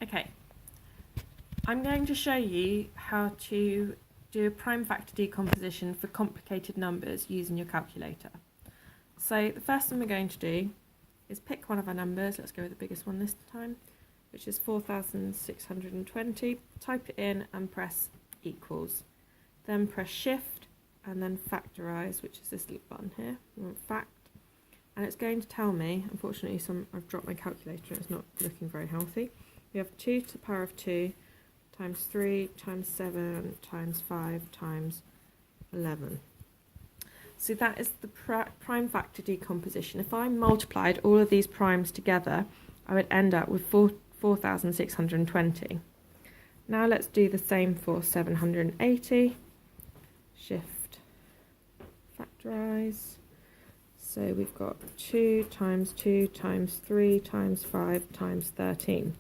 Okay, I'm going to show you how to do a prime factor decomposition for complicated numbers using your calculator. So the first thing we're going to do is pick one of our numbers. Let's go with the biggest one this time, which is 4,620. Type it in and press equals. Then press shift and then factorize, which is this little button here. We want fact. And it's going to tell me, unfortunately I've dropped my calculator, it's not looking very healthy. We have 2 to the power of 2 times 3 times 7 times 5 times 11. So that is the prime factor decomposition. If I multiplied all of these primes together, I would end up with 4,620. Now let's do the same for 780. Shift, factorize. So we've got 2 times 2 times 3 times 5 times 13.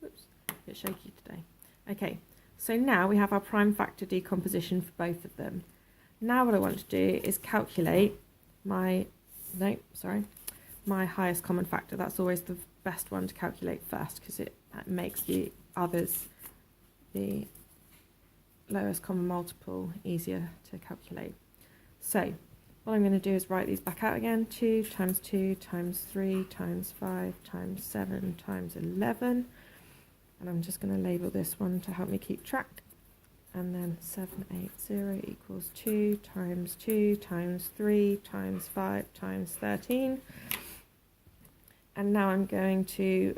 Oops, a bit shaky today. Okay, so now we have our prime factor decomposition for both of them. Now what I want to do is calculate my highest common factor. That's always the best one to calculate first because it makes the others, the lowest common multiple, easier to calculate. So what I'm going to do is write these back out again. 2 times 2 times 3 times 5 times 7 times 11. And I'm just going to label this one to help me keep track. And then 780 equals 2 times 2 times 3 times 5 times 13. And now I'm going to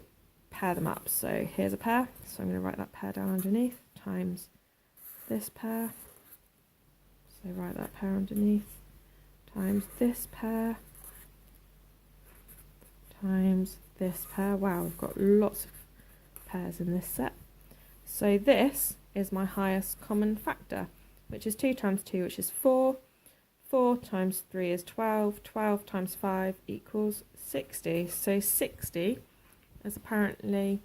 pair them up. So here's a pair. So I'm going to write that pair down underneath times this pair. So write that pair underneath. Times this pair times this pair. Wow, we've got lots of pairs in this set. So this is my highest common factor, which is 2 times 2, which is 4. 4 times 3 is 12. 12 times 5 equals 60. So 60 is apparently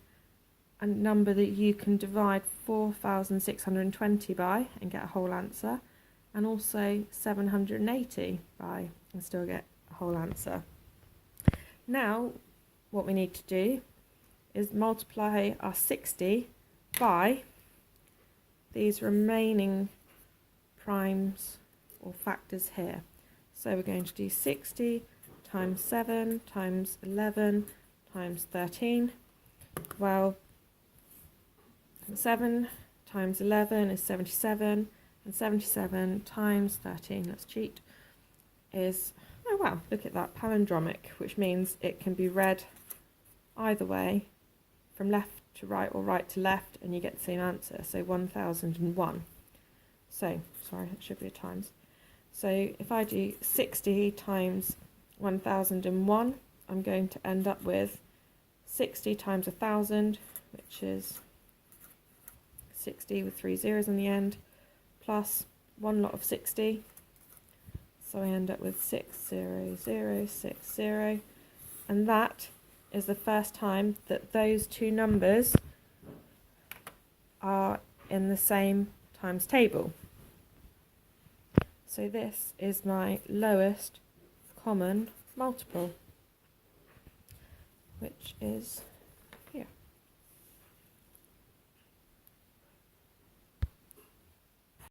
a number that you can divide 4,620 by and get a whole answer. And also 780 by and still get a whole answer. Now what we need to do is multiply our 60 by these remaining primes or factors here. So we're going to do 60 times 7 times 11 times 13. Well, 7 times 11 is 77. And 77 times 13, let's cheat, is, oh wow, look at that, palindromic, which means it can be read either way, from left to right or right to left, and you get the same answer, so 1001. So, sorry, it should be a times. So if I do 60 times 1001, I'm going to end up with 60 times 1000, which is 60 with 3 zeros in the end, plus one lot of 60, so I end up with 60060, and that is the first time that those two numbers are in the same times table. So this is my lowest common multiple, which is